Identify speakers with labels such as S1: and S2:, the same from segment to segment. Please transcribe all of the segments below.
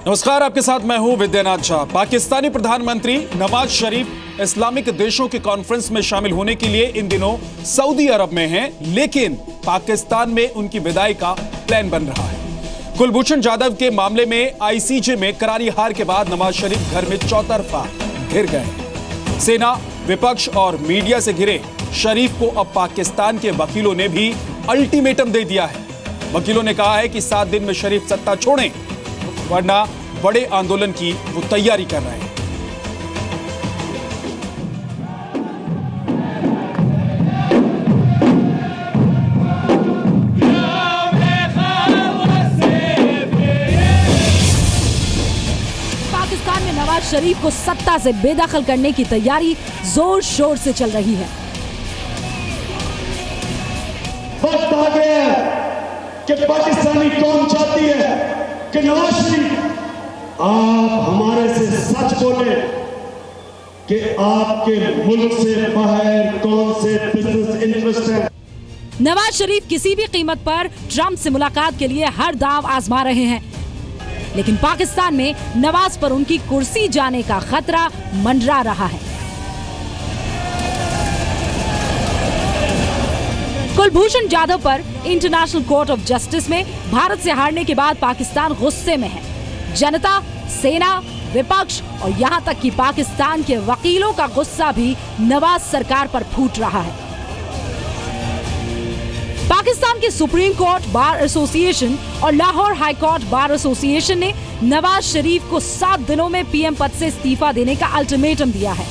S1: नमस्कार, आपके साथ मैं हूं विद्यानाथ झा। पाकिस्तानी प्रधानमंत्री नवाज शरीफ इस्लामिक देशों की कॉन्फ्रेंस में शामिल होने के लिए इन दिनों सऊदी अरब में हैं, लेकिन पाकिस्तान में उनकी विदाई का प्लान बन रहा है। कुलभूषण जाधव के मामले में आईसीजे में करारी हार के बाद नवाज शरीफ घर में चौतरफा घिर गए। सेना, विपक्ष और मीडिया से घिरे शरीफ को अब पाकिस्तान के वकीलों ने भी अल्टीमेटम दे दिया है। वकीलों ने कहा है कि 7 दिन में शरीफ सत्ता छोड़ें, वरना बड़े आंदोलन की वो तैयारी कर रहे हैं।
S2: पाकिस्तान में नवाज शरीफ को सत्ता से बेदखल करने की तैयारी जोर शोर से चल रही है।
S3: वक्त आ गया है कि पाकिस्तानी कौम चाहती है कि नवाज शरीफ आप हमारे से सच बोले कि आपके मुल्क से बाहर कौन से बिजनेस इंटरेस्ट है।
S2: नवाज शरीफ किसी भी कीमत पर ट्रंप से मुलाकात के लिए हर दांव आजमा रहे हैं, लेकिन पाकिस्तान में नवाज पर उनकी कुर्सी जाने का खतरा मंडरा रहा है। कुलभूषण जाधव पर इंटरनेशनल कोर्ट ऑफ जस्टिस में भारत से हारने के बाद पाकिस्तान गुस्से में है। जनता, सेना, विपक्ष और यहां तक कि पाकिस्तान के वकीलों का गुस्सा भी नवाज सरकार पर फूट रहा है। पाकिस्तान के सुप्रीम कोर्ट बार एसोसिएशन और Lahore high court bar association ने नवाज शरीफ को 7 दिनों में पीएम पद से इस्तीफा देने का अल्टीमेटम दिया है।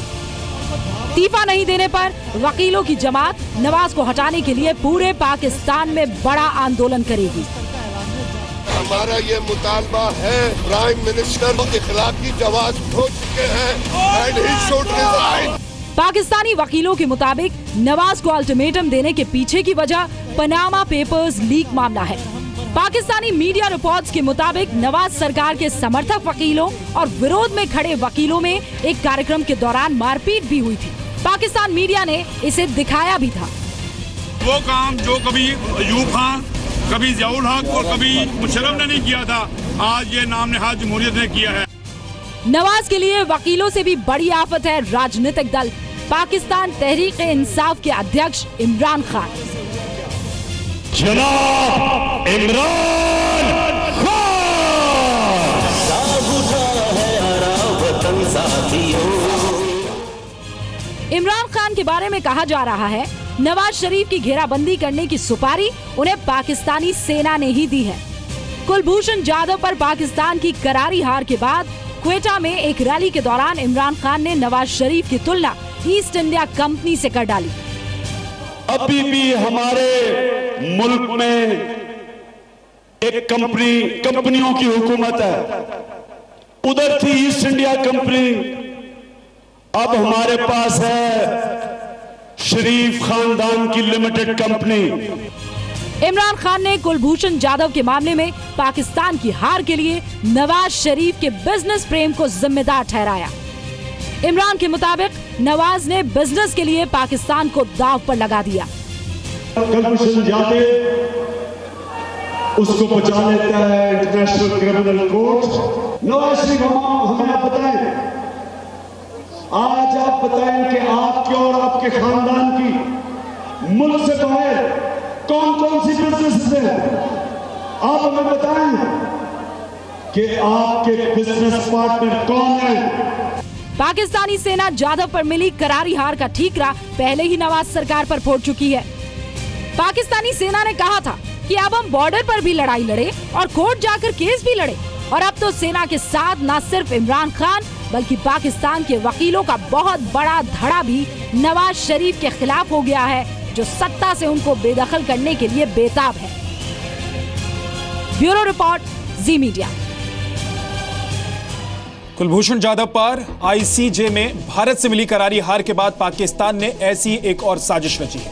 S2: इस्तीफा नहीं देने पर वकीलों की जमात नवाज को हटाने के लिए पूरे पाकिस्तान में बड़ा आंदोलन करेगी।
S4: हमारा ये मुतालबा है, प्राइम मिनिस्टर के खिलाफ की आवाज उठा चुके हैं and he should resign.
S2: Pakistani वकीलों के मुताबिक नवाज को अल्टीमेटम देने के पीछे की वजह पनामा पेपर्स लीक मामला है। पाकिस्तानी मीडिया रिपोर्ट्स के मुताबिक नवाज सरकार के समर्थक वकीलों और विरोध में खड़े वकीलों में एक कार्यक्रम के दौरान मारपीट भी हुई थी। पाकिस्तान मीडिया ने इसे दिखाया भी था।
S5: वो काम जो कभी अयूब खान, कभी ज़ियाउल हक और कभी मुशर्रफ ने नहीं किया था, आज ये नाम नहाद जमहूरियत ने किया है।
S2: नवाज के लिए वकीलों से भी बड़ी आफत है राजनीतिक दल पाकिस्तान तहरीक-ए-इंसाफ के अध्यक्ष इमरान खान।
S3: जनाब इमरान
S2: इमरान खान के बारे में कहा जा रहा है, नवाज शरीफ की घेराबंदी करने की सुपारी उन्हें पाकिस्तानी सेना ने ही दी है। कुलभूषण जाधव पर पाकिस्तान की करारी हार के बाद क्वेटा में एक रैली के दौरान इमरान खान ने नवाज शरीफ की तुलना ईस्ट इंडिया कंपनी से कर डाली।
S3: अभी भी हमारे मुल्क में एक कंपनियों की हुकूमत है। उधर थी ईस्ट इंडिया कंपनी, अब हमारे पास है शरीफ खानदान की लिमिटेड कंपनी।
S2: इमरान खान ने कुलभूषण जाधव के मामले में पाकिस्तान की हार के लिए नवाज शरीफ के बिजनेस प्रेम को जिम्मेदार ठहराया। इमरान के मुताबिक नवाज ने बिजनेस के लिए पाकिस्तान को दांव पर लगा दिया।
S3: कुलभूषण जाधव उसको बचा लेता है international criminal court. Nawaz Sharif हमें आप बताएं, आज आप बताएं कि आपके और आपके खानदान की मुल्क से बाहर कौन कौन सी बिजनेस है। आप हमें बताएं कि आपके बिजनेस पार्टनर कौन है।
S2: पाकिस्तानी सेना जाधव पर मिली करारी हार का ठीकरा पहले ही नवाज सरकार पर फोड़ चुकी है। पाकिस्तानी सेना ने कहा था कि अब हम बॉर्डर पर भी लड़ाई लड़े और कोर्ट जाकर केस भी लड़े, और अब तो सेना के साथ न सिर्फ इमरान खान बल्कि पाकिस्तान के वकीलों का बहुत बड़ा धड़ा भी नवाज शरीफ के खिलाफ हो गया है, जो सत्ता से उनको बेदखल करने के लिए बेताब है। ब्यूरो रिपोर्ट, जी मीडिया।
S1: कुलभूषण जाधव पर आईसीजे में भारत से मिली करारी हार के बाद पाकिस्तान ने ऐसी एक और साजिश रची है।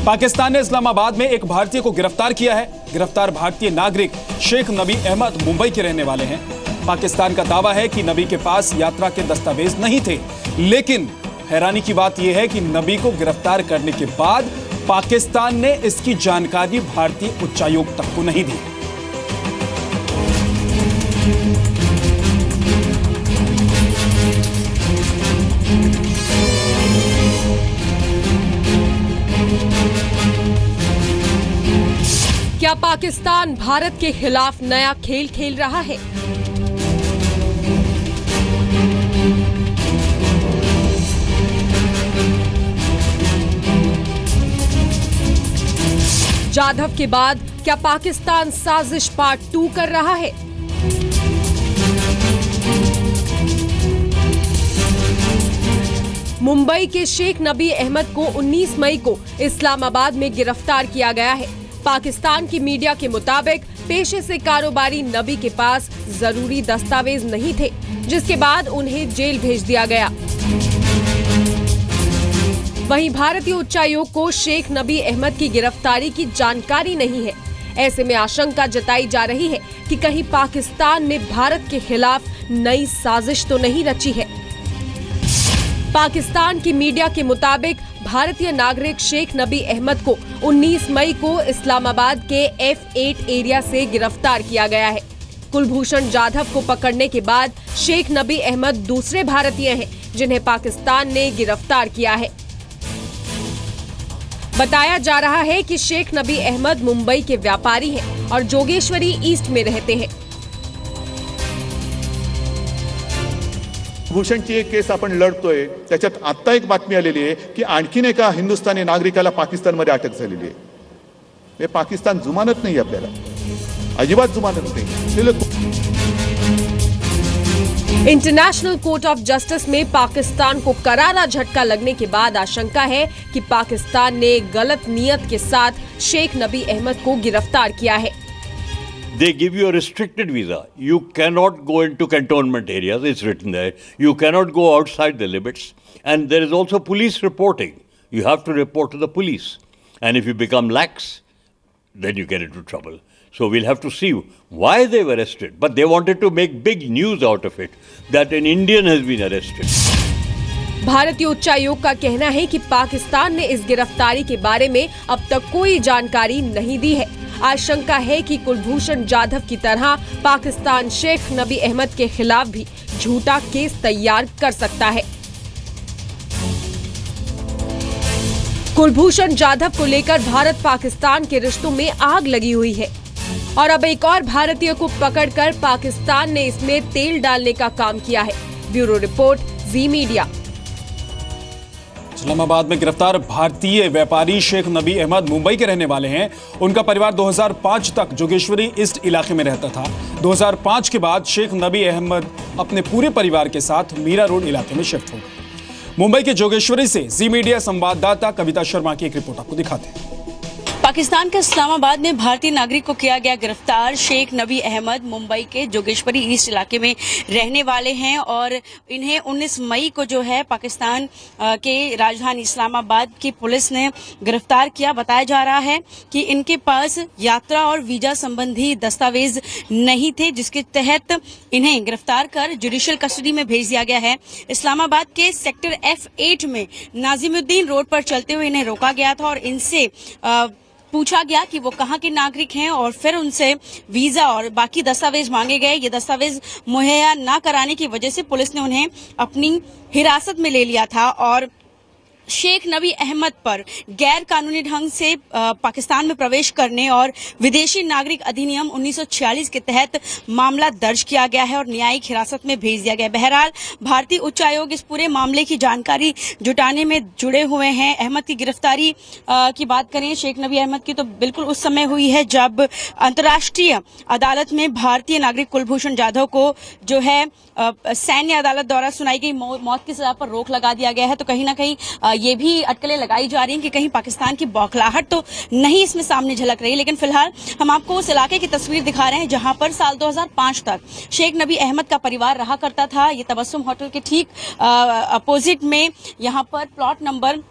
S1: पाकिस्तान ने इस्लामाबाद में एक भारतीय को गिरफ्तार किया है। गिरफ्तार भारतीय नागरिक शेख नबी अहमद मुंबई के रहने वाले हैं। पाकिस्तान का दावा है कि नबी के पास यात्रा के दस्तावेज नहीं थे, लेकिन हैरानी की बात यह है कि नबी को गिरफ्तार करने के बाद पाकिस्तान ने इसकी जानकारी भारतीय उच्चायोग तक को नहीं दी।
S6: क्या पाकिस्तान भारत के खिलाफ नया खेल खेल रहा है? जाधव के बाद क्या पाकिस्तान साजिश पार्ट 2 कर रहा है? मुंबई के शेख नबी अहमद को 19 मई को इस्लामाबाद में गिरफ्तार किया गया है। पाकिस्तान की मीडिया के मुताबिक पेशे से कारोबारी नबी के पास जरूरी दस्तावेज नहीं थे, जिसके बाद उन्हें जेल भेज दिया गया। वहीं भारतीय उच्चायोग को शेख नबी अहमद की गिरफ्तारी की जानकारी नहीं है। ऐसे में आशंका जताई जा रही है कि कहीं पाकिस्तान ने भारत के खिलाफ नई साजिश तो नहीं रची है। पाकिस्तान की मीडिया के मुताबिक भारतीय नागरिक शेख नबी अहमद को 19 मई को इस्लामाबाद के F8 एरिया से गिरफ्तार किया गया है। कुलभूषण जाधव को पकड़ने के बाद शेख नबी अहमद दूसरे भारतीय हैं जिन्हें पाकिस्तान ने गिरफ्तार किया है। बताया जा रहा है कि शेख नबी अहमद मुंबई के व्यापारी हैं और जोगेश्वरी ईस्ट में रहते हैं।
S7: भूषणची एक केस आपण लढतोय, त्याच्यात आता एक बातमी आलेली आहे की आणखीन एका हिंदुस्थानी नागरिकाला पाकिस्तानमध्ये अटक झालेली आहे। हे पाकिस्तान जुमानत नाही, आपल्याला अजिबात जुमानत नाही।
S6: इंटरनेशनल कोर्ट ऑफ जस्टिस में पाकिस्तान को करारा झटका लगने के बाद आशंका है कि पाकिस्तान ने गलत नियत के साथ शेख नबी अहमद को गिरफ्तार किया है।
S8: They give you a restricted visa. You cannot go into cantonment areas. It's written there. You cannot go outside the limits. And there is also police reporting. You have to report to the police. And if you become lax, then you get into trouble. So we'll have to see why they were arrested. But they wanted to make big news out of it, that an Indian has been arrested.
S6: भारतीय उच्चायोग का कहना है कि पाकिस्तान ने इस गिरफ्तारी के बारे में अब तक कोई जानकारी नहीं दी है। आशंका है कि कुलभूषण जाधव की तरह पाकिस्तान शेख नबी अहमद के खिलाफ भी झूठा केस तैयार कर सकता है। कुलभूषण जाधव को लेकर भारत पाकिस्तान के रिश्तों में आग लगी हुई है और अब एक और भारतीय को पकड़कर पाकिस्तान ने इसमें तेल डालने का काम किया है। ब्यूरो रिपोर्ट, जी मीडिया।
S1: इस्लामाबाद में गिरफ्तार भारतीय व्यापारी शेख नबी अहमद मुंबई के रहने वाले हैं। उनका परिवार 2005 तक जोगेश्वरी ईस्ट इलाके में रहता था। 2005 के बाद शेख नबी अहमद अपने पूरे परिवार के साथ मीरा रोड इलाके में शिफ्ट हो गए। मुंबई के जोगेश्वरी से जी मीडिया संवाददाता कविता शर्मा की एक रिपोर्ट आपको दिखाते हैं।
S9: पाकिस्तान के इस्लामाबाद में भारतीय नागरिक को किया गया गिरफ्तार। शेख नबी अहमद मुंबई के जोगेश्वरी ईस्ट इलाके में रहने वाले हैं और इन्हें 19 मई को जो है पाकिस्तान के राजधानी इस्लामाबाद की पुलिस ने गिरफ्तार किया। बताया जा रहा है कि इनके पास यात्रा और वीजा संबंधी दस्तावेज नहीं थे, जिसके तहत इन्हें गिरफ्तार कर जुडिशियल कस्टडी में भेज दिया गया है। इस्लामाबाद के सेक्टर F8 में नाजिमुद्दीन रोड पर चलते हुए इन्हें रोका गया था और इनसे पूछा गया कि वो कहाँ के नागरिक हैं और फिर उनसे वीजा और बाकी दस्तावेज मांगे गए। ये दस्तावेज मुहैया ना कराने की वजह से पुलिस ने उन्हें अपनी हिरासत में ले लिया था और शेख नबी अहमद पर गैर कानूनी ढंग से पाकिस्तान में प्रवेश करने और विदेशी नागरिक अधिनियम 1946 के तहत मामला दर्ज किया गया है और न्यायिक हिरासत में भेज दिया गया। बहरहाल भारतीय उच्चायोग इस पूरे मामले की जानकारी जुटाने में जुड़े हुए हैं। अहमद की गिरफ्तारी की बात करें शेख नबी अहमद की, तो बिल्कुल उस समय हुई है जब अंतर्राष्ट्रीय अदालत में भारतीय नागरिक कुलभूषण जाधव को जो है सैन्य अदालत द्वारा सुनाई गई मौत की सजा पर रोक लगा दिया गया है। तो कहीं ना कहीं ये भी अटकलें लगाई जा रही हैं कि कहीं पाकिस्तान की बौखलाहट तो नहीं इसमें सामने झलक रही। लेकिन फिलहाल हम आपको उस इलाके की तस्वीर दिखा रहे हैं जहां पर साल 2005 तक शेख नबी अहमद का परिवार रहा करता था। ये तबस्सुम होटल के ठीक अपोजिट में यहाँ पर प्लॉट नंबर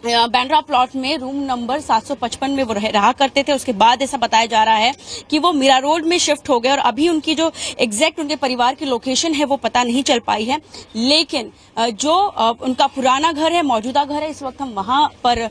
S9: बैंड्रा प्लॉट में रूम नंबर 755 में वो रहा करते थे। उसके बाद ऐसा बताया जा रहा है कि वो मीरा रोड में शिफ्ट हो गए और अभी उनकी जो एग्जैक्ट उनके परिवार की लोकेशन है वो पता नहीं चल पाई है। लेकिन जो उनका पुराना घर है, मौजूदा घर है, इस वक्त हम वहां पर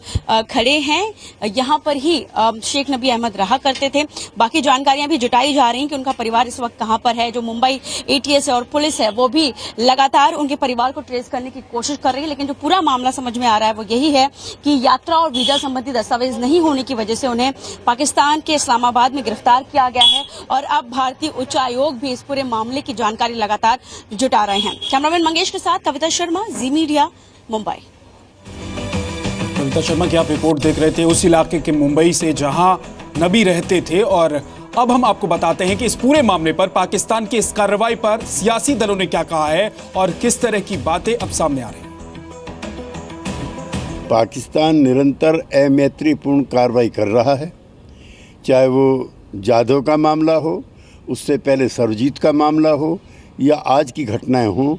S9: खड़े हैं। यहाँ पर ही शेख नबी अहमद रहा करते थे। बाकी जानकारियां भी जुटाई जा रही हैं कि उनका परिवार इस वक्त कहाँ पर है। जो मुंबई ATS और पुलिस है वो भी लगातार उनके परिवार को ट्रेस करने की कोशिश कर रही है। लेकिन जो पूरा मामला समझ में आ रहा है वो यही है कि यात्रा और वीजा संबंधी दस्तावेज नहीं होने की वजह से उन्हें पाकिस्तान के इस्लामाबाद में गिरफ्तार किया गया है और अब भारतीय उच्च आयोग भी इस पूरे मामले की जानकारी लगातार जुटा रहे हैं। कैमरामैन मंगेश के साथ कविता शर्मा, जी मीडिया, मुंबई।
S1: कविता शर्मा की आप रिपोर्ट देख रहे थे उस इलाके के मुंबई से जहां नबी रहते थे, और अब हम आपको बताते हैं कि इस पूरे मामले पर पाकिस्तान की इस कार्रवाई पर सियासी दलों ने क्या कहा है और किस तरह की बातें अब सामने आ रही हैं।
S10: पाकिस्तान निरंतर अमैत्रीपूर्ण कार्रवाई कर रहा है, चाहे वो जाधव का मामला हो, उससे पहले सरजीत का मामला हो या आज की घटनाएं हों,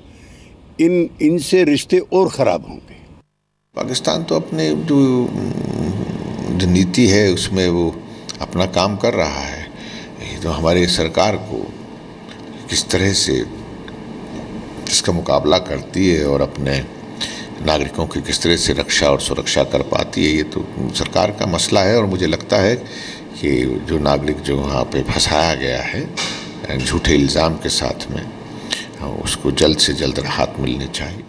S10: इनसे रिश्ते और खराब होंगे।
S11: पाकिस्तान तो अपने जो नीति है उसमें वो अपना काम कर रहा है। ये तो हमारी सरकार को किस तरह से इसका मुकाबला करती है और अपने नागरिकों की किस तरह से रक्षा और सुरक्षा कर पाती है, ये तो सरकार का मसला है। और मुझे लगता है कि जो नागरिक जो वहाँ पे फंसाया गया है झूठे इल्ज़ाम के साथ में, उसको जल्द से जल्द राहत मिलनी चाहिए।